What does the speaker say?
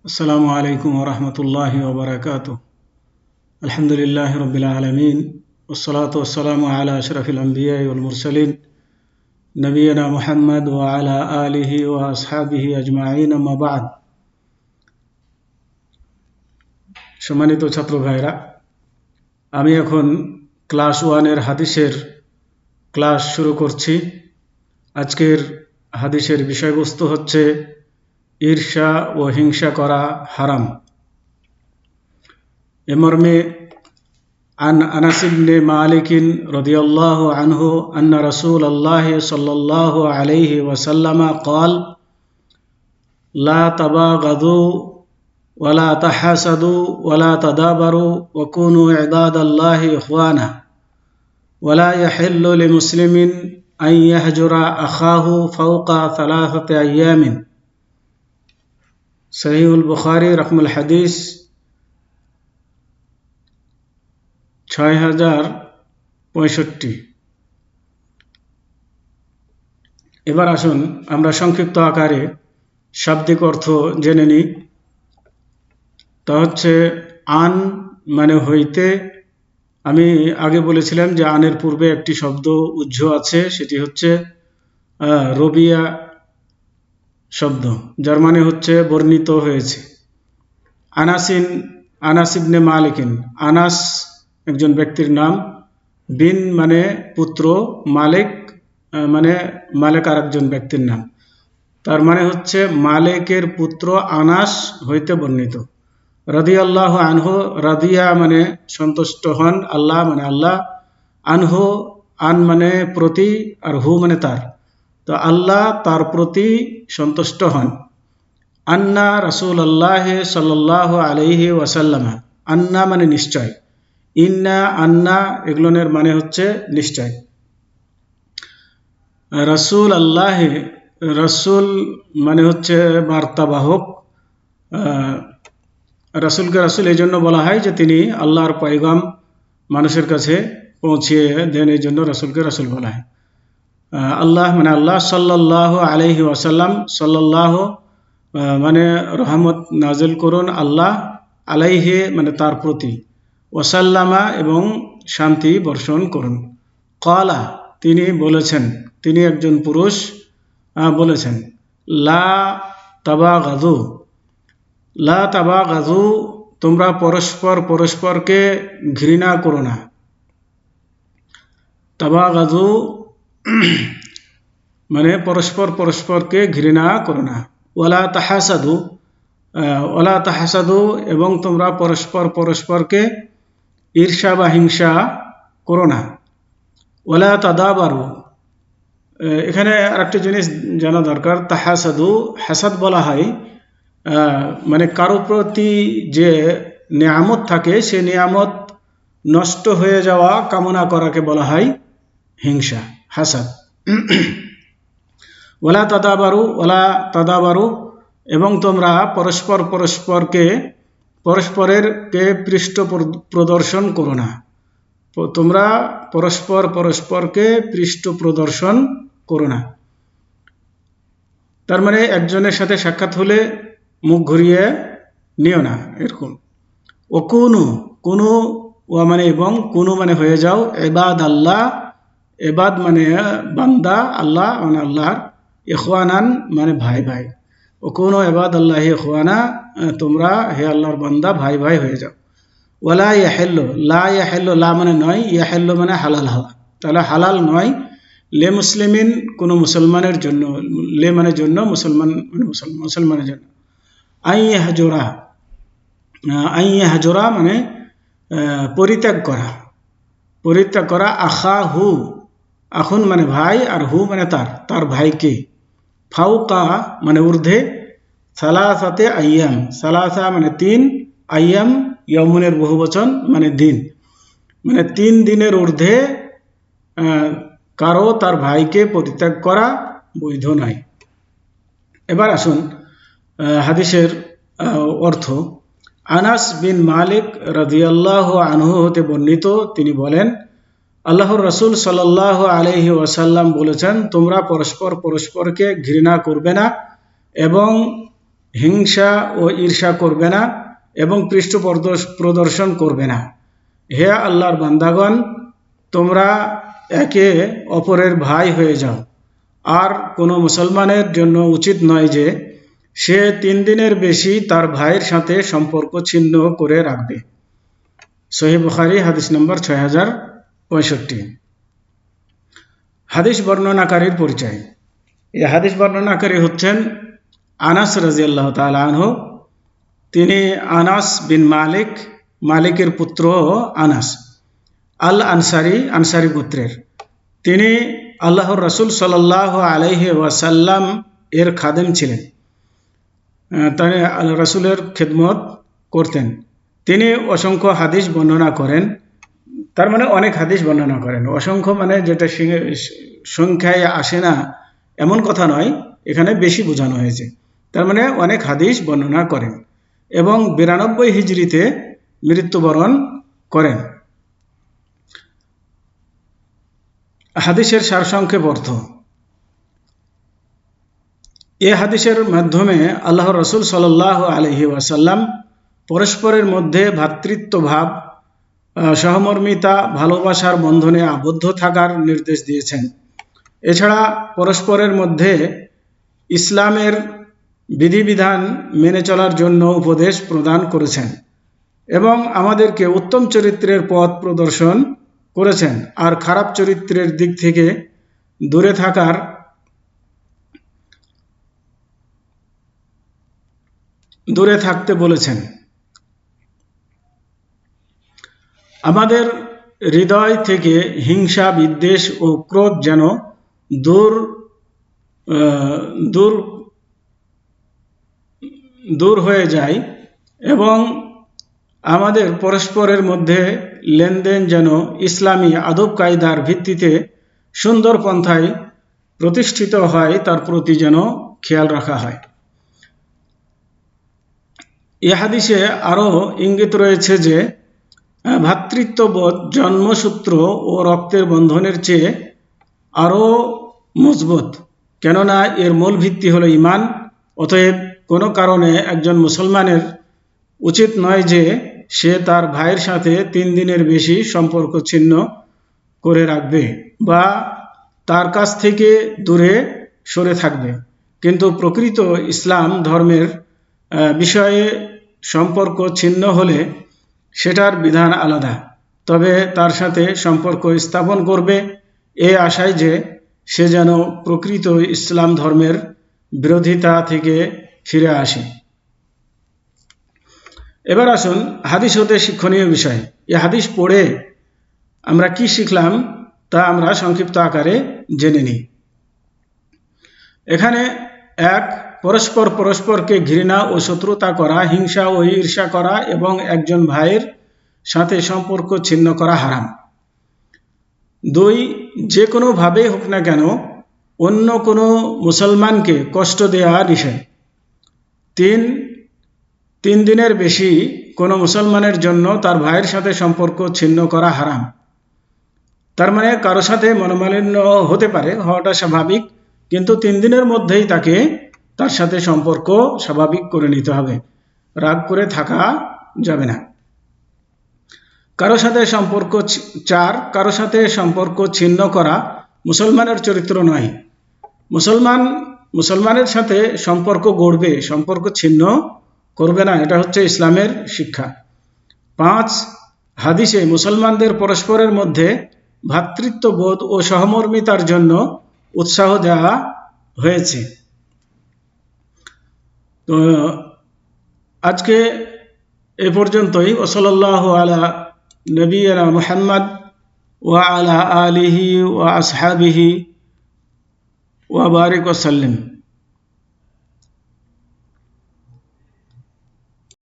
আসসালামু আলাইকুম ওয়া রাহমাতুল্লাহি ওয়া বারাকাতুহু। আলহামদুলিল্লাহি রাব্বিল আলামিন ওয়াসসালাতু ওয়াসসালামু আলা আশরাফিল আমবিয়াই ওয়াল মুরসালিন নবিয়িনা মুহাম্মদ ওয়া আলা আলিহি ওয়া আসহাবিহি আজমাইন, আম্মা বা'দ। সম্মানিত ছাত্র ভাইরা, আমি এখন ক্লাস 1 এর হাদিসের ক্লাস শুরু করছি। আজকের হাদিসের বিষয়বস্তু হচ্ছে ঈর্ষা ও হিংসা করা হারাম। এ মর্মে عن أنس بن مالك رضي الله عنه أن رسول الله صلى الله عليه وسلم قال: لا تباغضوا ولا تحاسدوا ولا تدابروا وكونوا عباد الله إخوانا ولا يحل لمسلم أن يهجر أخاه فوق 3 أيام। صحيح البخاري رقم الحديث 6065। এবার আসুন আমরা সংক্ষিপ্ত আকারে শাব্দিক অর্থ জেনে নিই। তা হচ্ছে আন মানে হইতে। আমি আগে বলেছিলাম যে আনের পূর্বে একটি শব্দ উহ্য আছে, সেটি হচ্ছে রবিয়া শব্দ, যার মানে হচ্ছে বর্ণিত হয়েছে। আনাস ইবনে মালিকিন, আনাস একজন ব্যক্তির নাম, বিন মানে পুত্র, মালিক মানে মালিক আর একজন ব্যক্তির নাম, তার মানে হচ্ছে মালিকের পুত্র আনাস হইতে বর্ণিত। রাদিয়াল্লাহু আনহু, রাদিয়া মানে সন্তুষ্ট হন, আল্লাহ মানে আল্লাহ, আনহু আন মানে প্রতি, আর হু মানে তার, তো আল্লাহ তার প্রতি সন্তুষ্ট হন। আন্না রাসূলুল্লাহ সাল্লাল্লাহু আলাইহি ওয়াসাল্লাম, আন্না মানে নিশ্চয়, ইন্না আন্না এগুলোর মানে হচ্ছে নিশ্চয়। রাসূল আল্লাহ, রাসূল মানে হচ্ছে বার্তাবাহক। রাসূলকে রাসূল এই জন্য বলা হয় যে তিনি আল্লাহর পয়গাম মানুষের কাছে পৌঁছিয়ে দেন, এই জন্য রাসূলকে রাসূল বলা হয়। আল্লাহ মানে আল্লাহ, সাল্লাল্লাহু আলাইহি ওয়াসাল্লাম, সাল্লাল্লাহু মানে রহমত নাজিল করুন আল্লাহ, আলাইহি মানে তার প্রতি, ওয়াসাল্লামা এবং শান্তি বর্ষণ করুন। ক্বালা তিনি বলেছেন, তিনি একজন পুরুষ বলেছেন, লা তাবাগাযু, লা তাবাগাযু তোমরা পরস্পর পরস্পরকে ঘৃণা করো না। তাবাগাযু মানে পরস্পর পরস্পরকে ঘৃণা করো না। ওয়ালা তাহাসাদু, ওয়ালা তাহাসাদু এবং তোমরা পরস্পর পরস্পরকে ঈর্ষা বা হিংসা করো না। ওয়ালা তাদাবারু, এখানে আরেকটা জিনিস জানা দরকার, তাহাসাদু হাসাদ বলা হয় মানে কারো প্রতি যে নিয়ামত থাকে সে নিয়ামত নষ্ট হয়ে যাওয়া কামনা করাকে বলা হয় হিংসা, হাসাদ। ওয়ালা তাদাবারু, ওয়ালা তাদাবারু এবং তোমরা পরস্পর পরস্পরকে পরস্পরের পৃষ্ঠ প্রদর্শন করো না। তোমরা পরস্পর পরস্পরকে পৃষ্ঠ প্রদর্শন করো না, তার মানে একজনের সাথে সাক্ষাৎ হলে মুখ ঘুরিয়ে নিও না, এরকম। ও কুনু, কুনু ওয়া মানে এবং, কুনু মানে হয়ে যাও, ইবাদ আল্লাহ, ইবাদ মানে বান্দা, আল্লাহ মানে আল্লাহর, ইখওয়ানান মানে ভাই ভাই। ও কুনু ইবাদ আল্লাহ ইখওয়ানা, তোমরা হে আল্লাহর বান্দা ভাই ভাই হয়ে যাও। ওয়ালা ইয়াহিল্লু, লা ইয়াহিল্লু, লা মানে নয়, ইয়াহিল্লু মানে হালাল হওয়া, তাহলে হালাল নয় লে মুসলিমিন কোনো মুসলমানের জন্য, লে মানে জন্য, মুসলমান মানে মুসলমানের জন্য। আইয়াহজুরা, আইয়াহজুরা মানে পরিত্যাগ করা, পরিত্যাগ করা। আখা হু, আখুন মানে ভাই, আর হু মানে তার, তার ভাইকে। ফাউকা মানে ঊর্ধ্বে, সালাসাতে আইয়াম, সালাসা মানে 3, আইয়াম ইয়ামুনের বহুবচন মানে দিন, মানে 3 দিনের ঊর্ধ্বে কারো তার ভাইকে পরিত্যাগ করা বৈধ নয়। এবার আসুন হাদিসের অর্থ। আনাস বিন মালিক রাদিয়াল্লাহু আনহু হতে বর্ণিত, তিনি বলেন, আল্লাহর রাসূল সাল্লাল্লাহু আলাইহি ওয়াসাল্লাম বলেছেন, তোমরা পরস্পর পরস্পরকে ঘৃণা করবে না এবং হিংসা ও ঈর্ষা করবে না এবং পৃষ্ঠ প্রদর্শন করবে না। হে আল্লাহর বান্দাগণ, তোমরা একে অপরের ভাই হয়ে যাও। আর কোনো মুসলমানের জন্য উচিত নয় যে সে 3 দিনের বেশি তার ভাইয়ের সাথে সম্পর্ক ছিন্ন করে রাখবে। সহিহ বুখারী হাদিস নম্বর 6065। হাদিস বর্ণনাকারীর পরিচয়। এই হাদিস বর্ণনাকারী হচ্ছেন আনাস রাদিয়াল্লাহু তাআলা আনহু। তিনি আনাস বিন মালিকের পুত্র আনাস আল আনসারি গোত্রের। তিনি আল্লাহর রাসূল সাল্লাল্লাহু আলাইহি ওয়াসাল্লাম এর খাদেম ছিলেন। তিনি রাসূলের খেদমত করতেন। তিনি অসংখ্য হাদিস বর্ণনা করেন। তার মানে অনেক হাদিস বর্ণনা করেন। অসংখ্য মানে যেটা সংখ্যায় আসে না এমন কথা নয়, এখানে বেশি বোঝানো হয়েছে। তার মানে অনেক হাদিস বর্ণনা করেন এবং 92 হিজরিতে মৃত্যুবরণ করেন। হাদিসের সারসংক্ষেপ অর্থ। এ হাদিসের মাধ্যমে আল্লাহর রাসূল সাল্লাল্লাহু আলাইহি ওয়াসাল্লাম পরস্পরের মধ্যে ভ্রাতৃত্বভাব, সহমর্মিতা, ভালোবাসার বন্ধনে আবদ্ধ থাকার নির্দেশ দিয়েছেন। এছাড়া পরস্পরের মধ্যে ইসলামের বিধিবিধান মেনে চলার জন্য উপদেশ প্রদান করেছেন এবং আমাদেরকে উত্তম চরিত্রের পথ প্রদর্শন করেছেন আর খারাপ চরিত্রের দিক থেকে দূরে থাকতে বলেছেন। আমাদের হৃদয় থেকে হিংসা, বিদ্বেষ ও ক্রোধ যেন দূর হয়ে যায় এবং আমাদের পরস্পরের মধ্যে লেনদেন যেন ইসলামী আদব কায়দার ভিত্তিতে সুন্দর পন্থায় প্রতিষ্ঠিত হয়, তার প্রতি যেন খেয়াল রাখা হয়। এ হাদিসে আরও ইঙ্গিত রয়েছে যে ভ্রাতৃত্ববোধ জন্মসূত্র ও রক্তের বন্ধনের চেয়ে আরও মজবুত, কেননা এর মূল ভিত্তি হলো ঈমান। অতএব কোনো কারণে একজন মুসলমানের উচিত নয় যে সে তার ভাইয়ের সাথে 3 দিনের বেশি সম্পর্ক ছিন্ন করে রাখবে বা তার কাছ থেকে দূরে সরে থাকবে। কিন্তু প্রকৃত ইসলাম ধর্মের বিষয়ে সম্পর্ক ছিন্ন হলে সেটার বিধান আলাদা। তবে তার সাথে সম্পর্ক স্থাপন করবে এই আশায় যে সে যেন প্রকৃত ইসলাম ধর্মের বিরোধিতা থেকে ফিরে আসে। এবার আসুন হাদিস হতে শিক্ষণীয় বিষয়। এই হাদিস পড়ে আমরা কি শিখলাম তা আমরা সংক্ষিপ্ত আকারে জেনে নিই। এখানে পরস্পরকে ঘৃণা ও শত্রুতা করা, হিংসা ও ঈর্ষা করা এবং একজন ভাইয়ের সাথে সম্পর্ক ছিন্ন করা হারাম। 2, যে কোনোভাবেই হোক না কেন অন্য কোনো মুসলমানকে কষ্ট দেওয়া নিষেধ। 3 দিনের বেশি কোনো মুসলমানের জন্য তার ভাইয়ের সাথে সম্পর্ক ছিন্ন করা হারাম। তার মানে কারো সাথে মনোমালিন্য হতে পারে, হওয়াটা স্বাভাবিক, কিন্তু 3 দিনের মধ্যেই তার সাথে সম্পর্ক স্বাভাবিক করে নিতে হবে, রাগ করে থাকা যাবে না। কারো সাথে সম্পর্ক ছিন্ন করা মুসলমানের চরিত্র নয়। মুসলমানের সাথে সম্পর্ক গড়বে, সম্পর্ক ছিন্ন করবে না, এটা হচ্ছে ইসলামের শিক্ষা। 5, হাদিসে মুসলমানদের পরস্পরের মধ্যে ভ্রাতৃত্ববোধ ও সহমর্মিতার জন্য উৎসাহ দেওয়া হয়েছে। তো আজকে এ পর্যন্তই। ওয়াসাল্লাল্লাহু আলা নবিয়িনা মুহাম্মদ ওয়া আলা আলিহি ওয়া আসহাবিহি ওয়া বারিক ওয়া সাল্লিম।